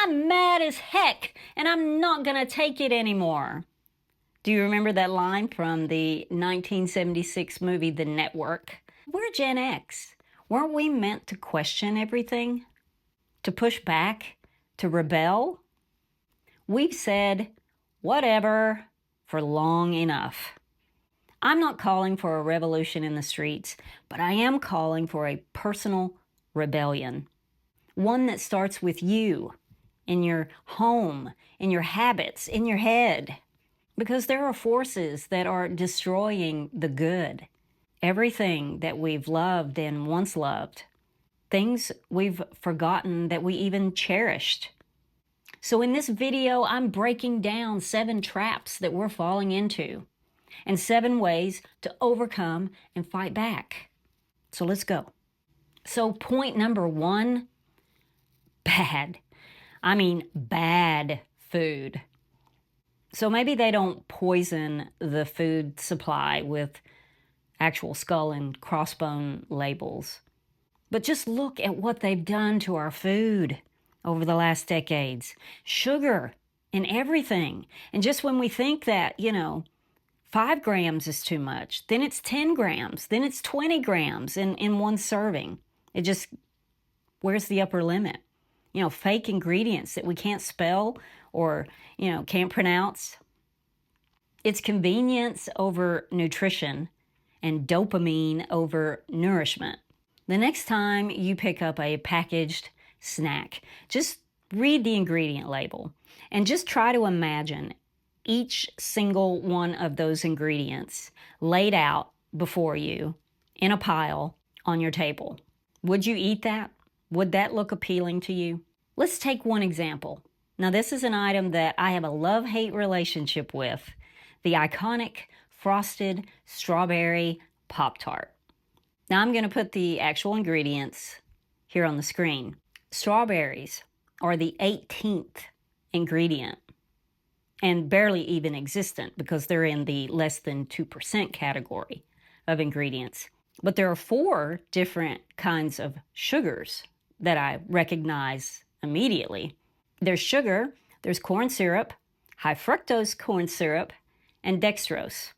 I'm mad as heck and I'm not gonna take it anymore. Do you remember that line from the 1976 movie The Network? We're Gen X. Weren't we meant to question everything? To push back? To rebel? We've said, whatever, for long enough. I'm not calling for a revolution in the streets, but I am calling for a personal rebellion. One that starts with you, in your home, in your habits, in your head. Because there are forces that are destroying the good. Everything that we've loved and once loved. Things we've forgotten that we even cherished. So in this video, I'm breaking down 7 traps that we're falling into and 7 ways to overcome and fight back. So let's go. So point number 1, bad. I mean bad food. So maybe they don't poison the food supply with actual skull and crossbone labels. But just look at what they've done to our food over the last decades. Sugar in everything. And just when we think that, 5 grams is too much, then it's 10 grams, then it's 20 grams in one serving. It just, where's the upper limit? Fake ingredients that we can't spell or, can't pronounce. It's convenience over nutrition and dopamine over nourishment. The next time you pick up a packaged snack, just read the ingredient label and just try to imagine each single one of those ingredients laid out before you in a pile on your table. Would you eat that? Would that look appealing to you? Let's take one example. Now, this is an item that I have a love-hate relationship with, the iconic frosted strawberry Pop-Tart. Now, I'm going to put the actual ingredients here on the screen. Strawberries are the 18th ingredient and barely even existent because they're in the less than 2% category of ingredients. But there are 4 different kinds of sugars that I recognize immediately. There's sugar, there's corn syrup, high fructose corn syrup, and dextrose.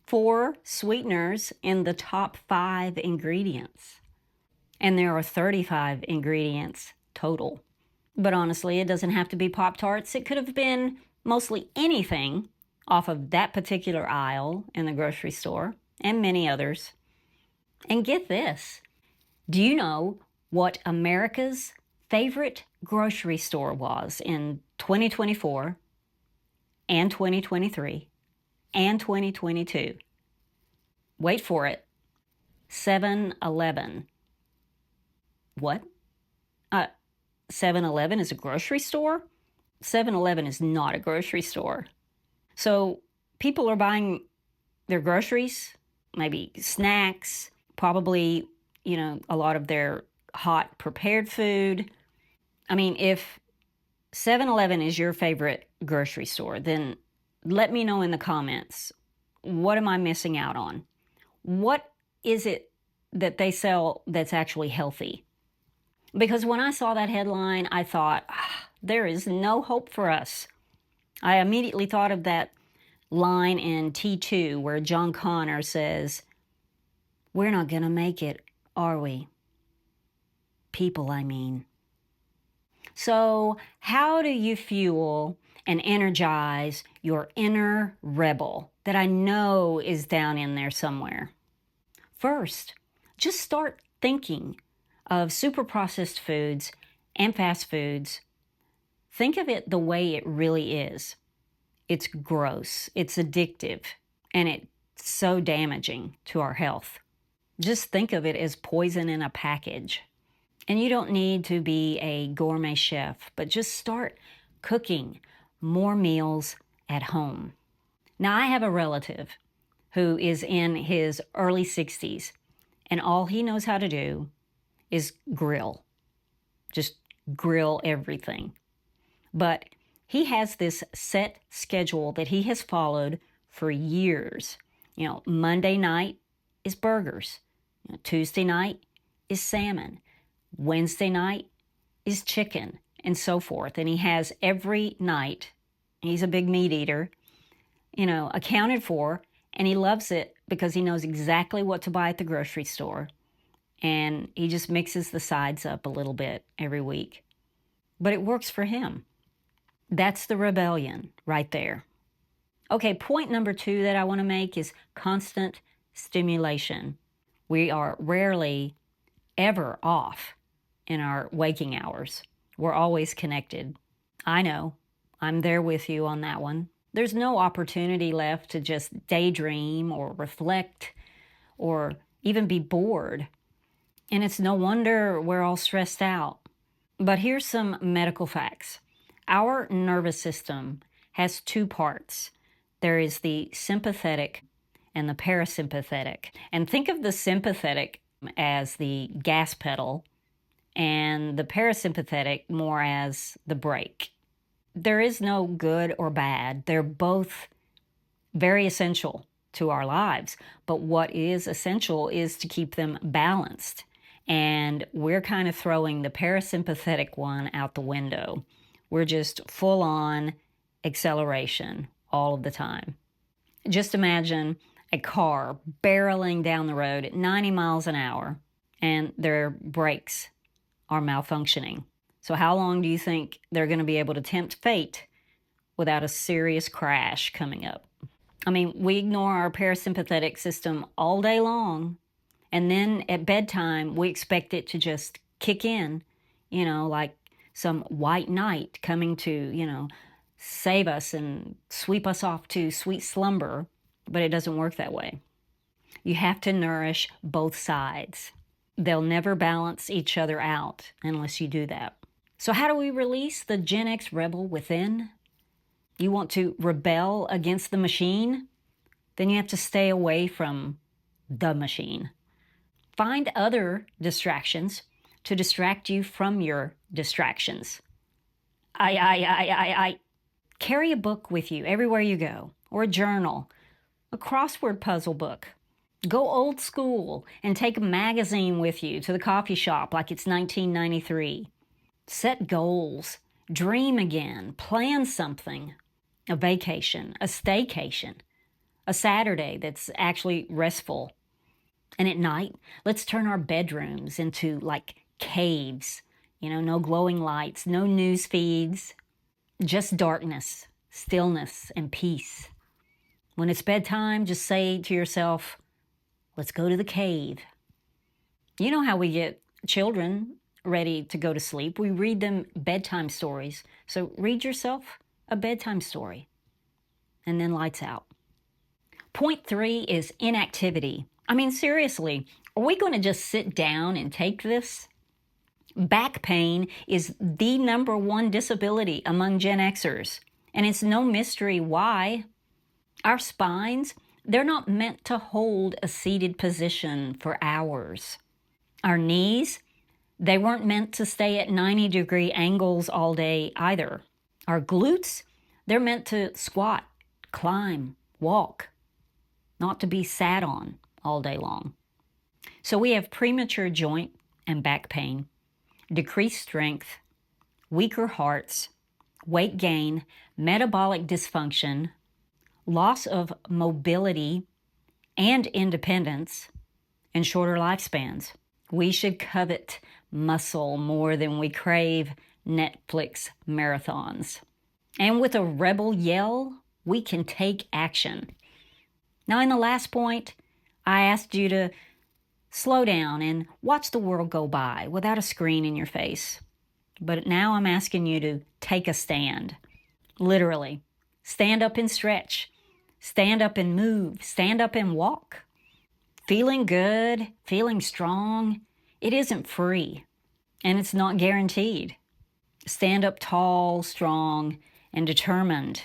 4 sweeteners in the top 5 ingredients. And there are 35 ingredients total. But honestly, it doesn't have to be Pop-Tarts. It could have been mostly anything off of that particular aisle in the grocery store, and many others. And get this, do you know what America's favorite grocery store was in 2024 and 2023 and 2022? Wait for it. 7-Eleven. What? 7-Eleven is a grocery store? 7-Eleven is not a grocery store. So people are buying their groceries, maybe snacks, probably, a lot of their hot prepared food. I mean, if 7-Eleven is your favorite grocery store, then let me know in the comments, what am I missing out on? What is it that they sell that's actually healthy? Because when I saw that headline, I thought, there is no hope for us. I immediately thought of that line in T2 where John Connor says, "We're not going to make it, are we? People, I mean." So how do you fuel and energize your inner rebel that I know is down in there somewhere? First, just start thinking of super processed foods and fast foods. Think of it the way it really is. It's gross, it's addictive, and it's so damaging to our health. Just think of it as poison in a package. And you don't need to be a gourmet chef, but just start cooking more meals at home. Now, I have a relative who is in his early 60s, and all he knows how to do is grill. Just grill everything. But he has this set schedule that he has followed for years. Monday night is burgers. Tuesday night is salmon. Wednesday night is chicken. and so forth. And he has every night, he's a big meat eater, accounted for, and he loves it because he knows exactly what to buy at the grocery store. And he just mixes the sides up a little bit every week. But it works for him. That's the rebellion right there. Okay, point number 2 that I want to make is constant stimulation. We are rarely ever off in our waking hours. We're always connected. I know. I'm there with you on that one. There's no opportunity left to just daydream or reflect or even be bored. And it's no wonder we're all stressed out. But here's some medical facts. Our nervous system has 2 parts. There is the sympathetic and the parasympathetic. And think of the sympathetic as the gas pedal and the parasympathetic more as the brake. There is no good or bad. They're both very essential to our lives. But what is essential is to keep them balanced. And we're kind of throwing the parasympathetic one out the window. We're just full on acceleration all of the time. Just imagine a car barreling down the road at 90 miles an hour and their brakes are malfunctioning. So how long do you think they're going to be able to tempt fate without a serious crash coming up? I mean, we ignore our parasympathetic system all day long, and then at bedtime, we expect it to just kick in, like some white knight coming to, save us and sweep us off to sweet slumber, but it doesn't work that way. You have to nourish both sides. They'll never balance each other out unless you do that. So how do we release the Gen X rebel within? You want to rebel against the machine? Then you have to stay away from the machine. Find other distractions to distract you from your distractions. Carry a book with you everywhere you go, or a journal, a crossword puzzle book. Go old school and take a magazine with you to the coffee shop like it's 1993. Set goals, dream again, plan something. A vacation, a staycation, a Saturday that's actually restful. And at night, let's turn our bedrooms into like caves. No glowing lights, no news feeds, just darkness, stillness, and peace. When it's bedtime, just say to yourself, let's go to the cave. You know how we get children ready to go to sleep. We read them bedtime stories. So read yourself a bedtime story. And then lights out. Point 3 is inactivity. I mean, seriously, are we going to just sit down and take this? Back pain is the #1 disability among Gen Xers, and it's no mystery why. Our spines, they're not meant to hold a seated position for hours. Our knees, they weren't meant to stay at 90-degree angles all day either. Our glutes, they're meant to squat, climb, walk, not to be sat on all day long. So we have premature joint and back pain, decreased strength, weaker hearts, weight gain, metabolic dysfunction, loss of mobility and independence, and shorter lifespans. We should covet muscle more than we crave Netflix marathons. And with a rebel yell, we can take action. Now, in the last point, I asked you to slow down and watch the world go by without a screen in your face. But now I'm asking you to take a stand. Literally. Stand up and stretch. Stand up and move. Stand up and walk. Feeling good, feeling strong, it isn't free. And it's not guaranteed. Stand up tall, strong, and determined.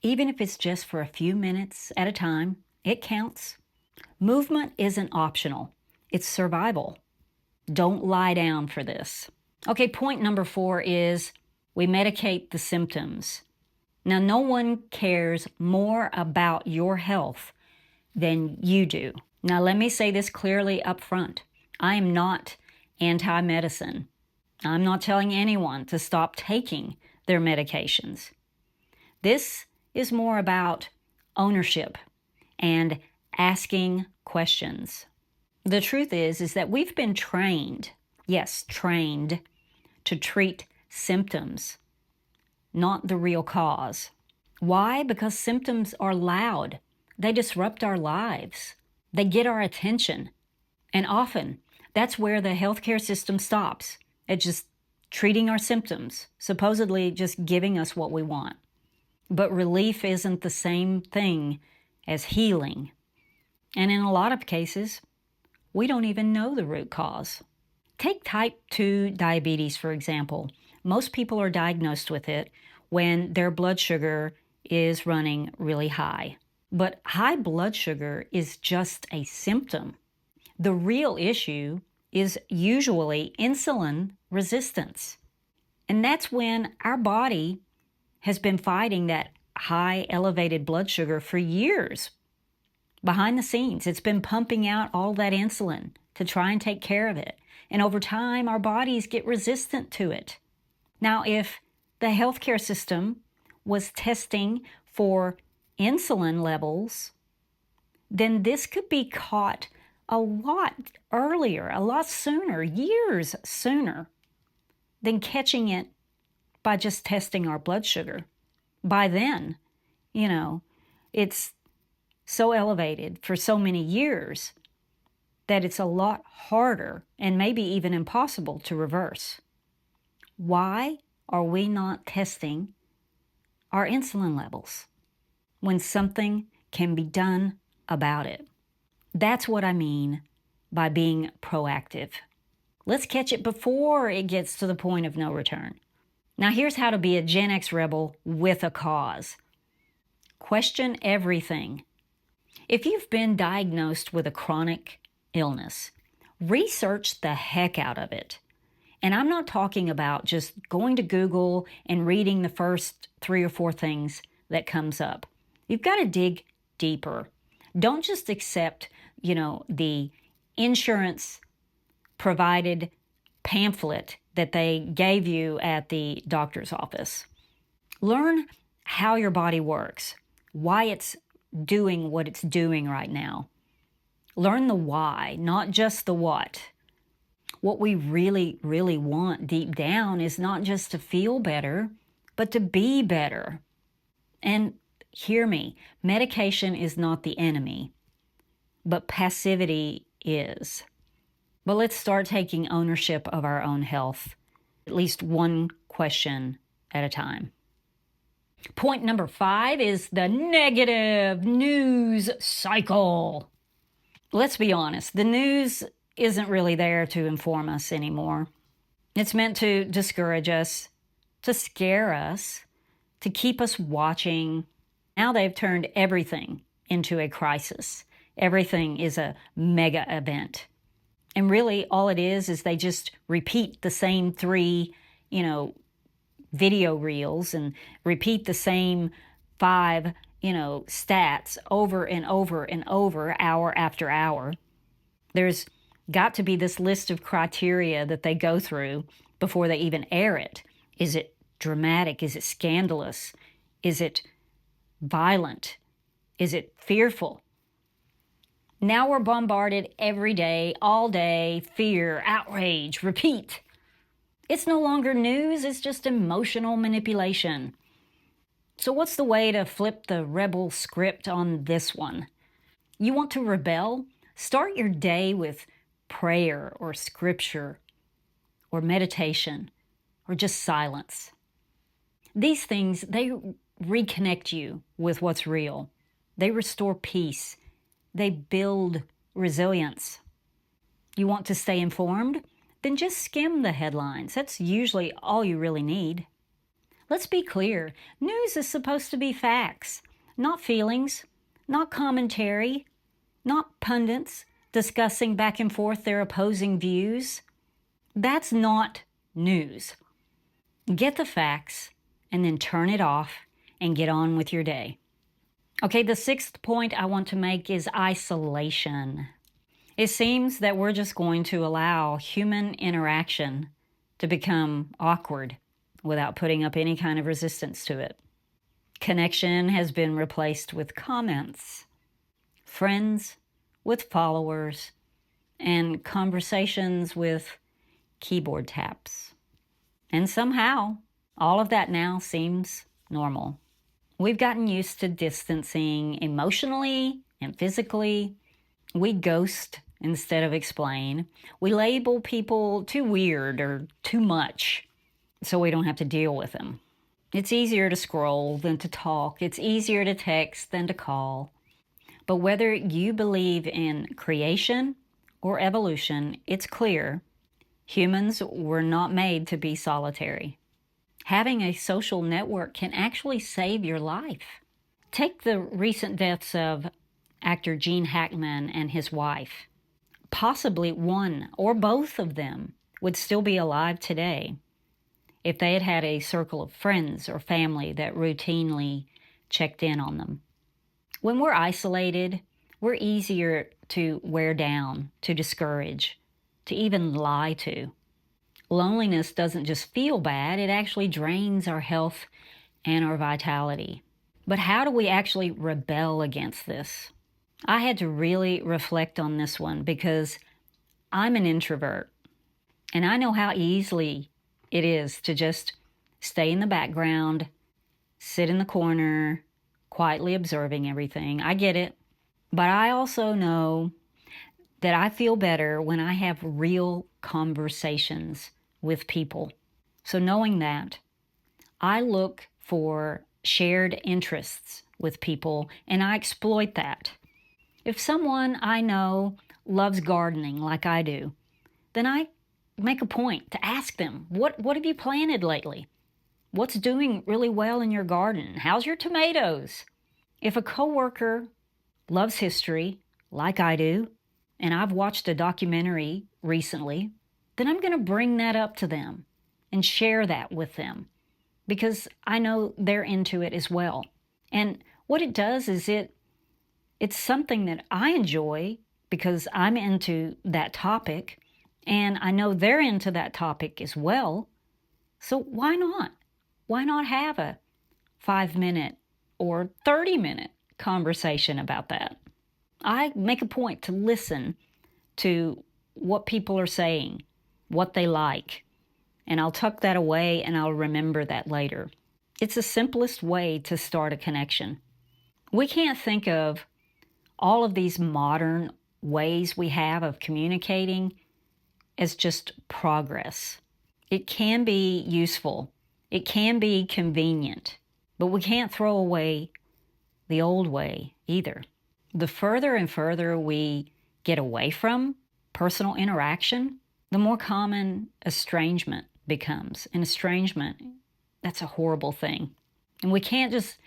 Even if it's just for a few minutes at a time, it counts. Movement isn't optional. It's survival. Don't lie down for this. Okay, point number 4 is we medicate the symptoms. Now, no one cares more about your health than you do. Now, let me say this clearly up front. I am not anti-medicine. I'm not telling anyone to stop taking their medications. This is more about ownership and asking questions. The truth is that we've been trained, yes, trained, to treat symptoms, not the real cause. Why? Because symptoms are loud. They disrupt our lives. They get our attention. And often, that's where the healthcare system stops at just treating our symptoms, supposedly just giving us what we want. But relief isn't the same thing as healing. And in a lot of cases, we don't even know the root cause. Take type 2 diabetes, for example. Most people are diagnosed with it when their blood sugar is running really high. But high blood sugar is just a symptom. The real issue is usually insulin resistance. And that's when our body has been fighting that high elevated blood sugar for years. Behind the scenes, it's been pumping out all that insulin to try and take care of it. And over time, our bodies get resistant to it. Now, if the healthcare system was testing for insulin levels, then this could be caught a lot earlier, a lot sooner, years sooner than catching it by just testing our blood sugar. By then, it's so elevated for so many years that it's a lot harder and maybe even impossible to reverse. Why are we not testing our insulin levels when something can be done about it? That's what I mean by being proactive. Let's catch it before it gets to the point of no return. Now, here's how to be a Gen X rebel with a cause. Question everything. If you've been diagnosed with a chronic illness, research the heck out of it. And I'm not talking about just going to Google and reading the first 3 or 4 things that comes up. You've got to dig deeper. Don't just accept, the insurance provided pamphlet that they gave you at the doctor's office. Learn how your body works, why it's doing what it's doing right now. Learn the why, not just the what. What we really, really want deep down is not just to feel better, but to be better. And hear me, medication is not the enemy, but passivity is. But let's start taking ownership of our own health, at least one question at a time. Point number 5 is the negative news cycle. Let's be honest, the news isn't really there to inform us anymore. It's meant to discourage us, to scare us, to keep us watching. Now they've turned everything into a crisis. Everything is a mega event. And really all it is they just repeat the same 3, video reels and repeat the same 5, stats over and over and over, hour after hour. There's got to be this list of criteria that they go through before they even air it. Is it dramatic? Is it scandalous? Is it violent? Is it fearful? Now we're bombarded every day, all day, fear, outrage, repeat. It's no longer news, it's just emotional manipulation. So what's the way to flip the rebel script on this one? You want to rebel? Start your day with prayer or scripture or meditation or just silence. These things, they reconnect you with what's real. They restore peace. They build resilience. You want to stay informed? Then just skim the headlines. That's usually all you really need. Let's be clear. News is supposed to be facts, not feelings, not commentary, not pundits discussing back and forth their opposing views. That's not news. Get the facts and then turn it off and get on with your day. Okay, the 6th point I want to make is isolation. It seems that we're just going to allow human interaction to become awkward without putting up any kind of resistance to it. Connection has been replaced with comments, friends with followers, and conversations with keyboard taps. And somehow, all of that now seems normal. We've gotten used to distancing emotionally and physically. We ghost instead of explain. We label people too weird or too much so we don't have to deal with them. It's easier to scroll than to talk. It's easier to text than to call. But whether you believe in creation or evolution, it's clear humans were not made to be solitary. Having a social network can actually save your life. Take the recent deaths of actor Gene Hackman and his wife. Possibly one or both of them would still be alive today if they had had a circle of friends or family that routinely checked in on them. When we're isolated, we're easier to wear down, to discourage, to even lie to. Loneliness doesn't just feel bad, it actually drains our health and our vitality. But how do we actually rebel against this? I had to really reflect on this one because I'm an introvert, and I know how easily it is to just stay in the background, sit in the corner, quietly observing everything. I get it. But I also know that I feel better when I have real conversations with people. So knowing that, I look for shared interests with people and I exploit that. If someone I know loves gardening like I do, then I make a point to ask them, what have you planted lately? What's doing really well in your garden? How's your tomatoes? If a coworker loves history like I do, and I've watched a documentary recently, then I'm going to bring that up to them and share that with them because I know they're into it as well. And what it does is it's something that I enjoy because I'm into that topic and I know they're into that topic as well. So why not? Why not have a 5-minute or 30-minute conversation about that? I make a point to listen to what people are saying, what they like, and I'll tuck that away and I'll remember that later. It's the simplest way to start a connection. We can't think of all of these modern ways we have of communicating as just progress. It can be useful, it can be convenient, but we can't throw away the old way either. The further and further we get away from personal interaction, the more common estrangement becomes. And estrangement, that's a horrible thing. And we can't just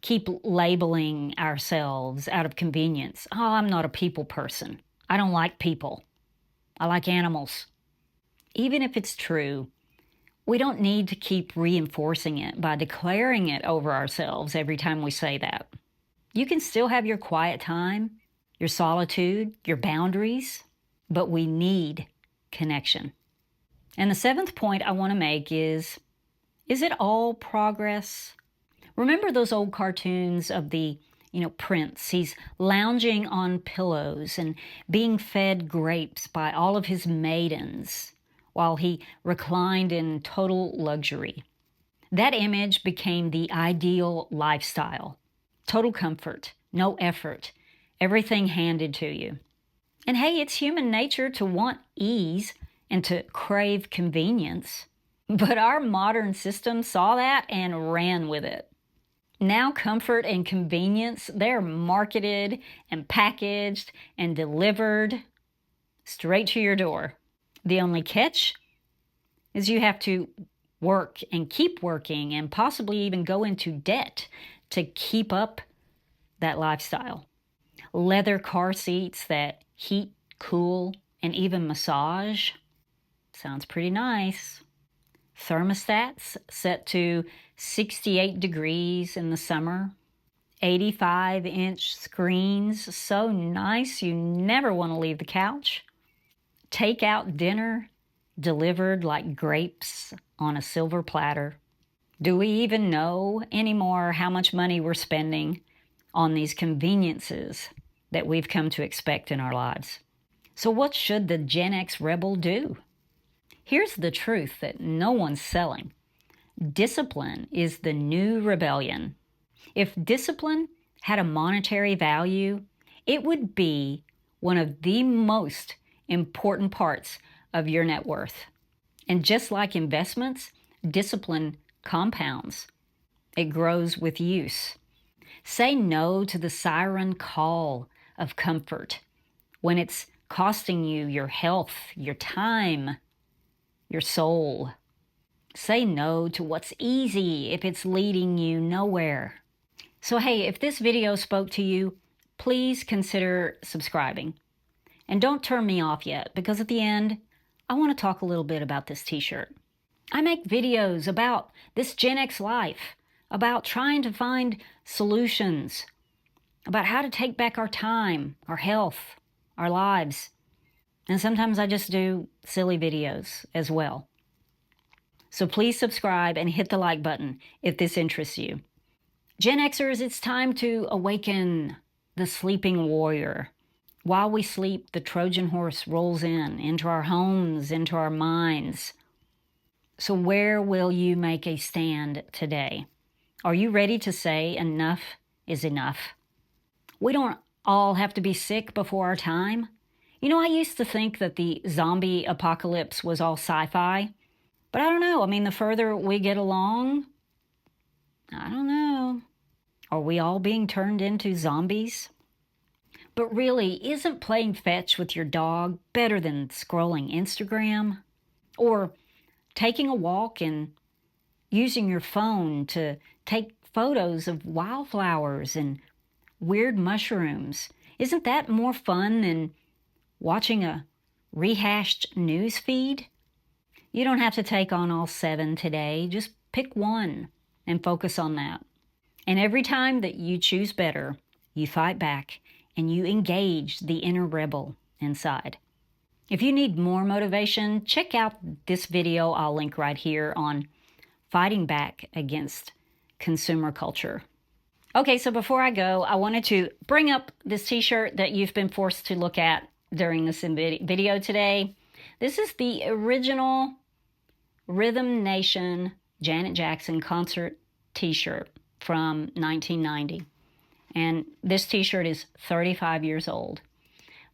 keep labeling ourselves out of convenience. Oh, I'm not a people person. I don't like people. I like animals. Even if it's true, we don't need to keep reinforcing it by declaring it over ourselves every time we say that. You can still have your quiet time, your solitude, your boundaries, but we need connection. And the seventh point I want to make is it all progress? Remember those old cartoons of the, prince? He's lounging on pillows and being fed grapes by all of his maidens while he reclined in total luxury. That image became the ideal lifestyle. Total comfort, no effort, everything handed to you. And hey, it's human nature to want ease and to crave convenience. But our modern system saw that and ran with it. Now comfort and convenience, they're marketed and packaged and delivered straight to your door. The only catch is you have to work and keep working and possibly even go into debt to keep up that lifestyle. Leather car seats that heat, cool, and even massage. Sounds pretty nice. Thermostats set to 68 degrees in the summer. 85-inch screens, so nice you never want to leave the couch. Takeout dinner delivered like grapes on a silver platter? Do we even know anymore how much money we're spending on these conveniences that we've come to expect in our lives? So what should the Gen X rebel do? Here's the truth that no one's selling. Discipline is the new rebellion. If discipline had a monetary value, it would be one of the most important parts of your net worth. And just like investments, discipline compounds. It grows with use. Say no to the siren call of comfort when it's costing you your health, your time, your soul. Say no to what's easy if it's leading you nowhere. So hey, if this video spoke to you, please consider subscribing. And don't turn me off yet, because at the end, I want to talk a little bit about this t-shirt. I make videos about this Gen X life, about trying to find solutions, about how to take back our time, our health, our lives. And sometimes I just do silly videos as well. So please subscribe and hit the like button if this interests you. Gen Xers, it's time to awaken the sleeping warrior. While we sleep, the Trojan horse rolls into our homes, into our minds. So where will you make a stand today? Are you ready to say enough is enough? We don't all have to be sick before our time. You know, I used to think that the zombie apocalypse was all sci-fi, but I don't know. I mean, the further we get along, I don't know. Are we all being turned into zombies? But really, isn't playing fetch with your dog better than scrolling Instagram? Or taking a walk and using your phone to take photos of wildflowers and weird mushrooms? Isn't that more fun than watching a rehashed news feed? You don't have to take on all 7 today. Just pick one and focus on that. And every time that you choose better, you fight back and you engage the inner rebel inside. If you need more motivation, check out this video I'll link right here on fighting back against consumer culture. Okay, so before I go, I wanted to bring up this t-shirt that you've been forced to look at during this video today. This is the original Rhythm Nation Janet Jackson concert t-shirt from 1990. And this t-shirt is 35 years old.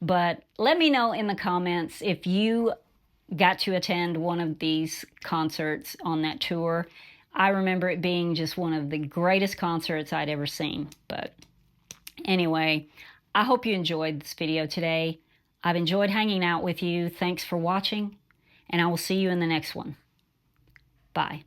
But let me know in the comments if you got to attend one of these concerts on that tour. I remember it being just one of the greatest concerts I'd ever seen. But anyway, I hope you enjoyed this video today. I've enjoyed hanging out with you. Thanks for watching, and I will see you in the next one. Bye.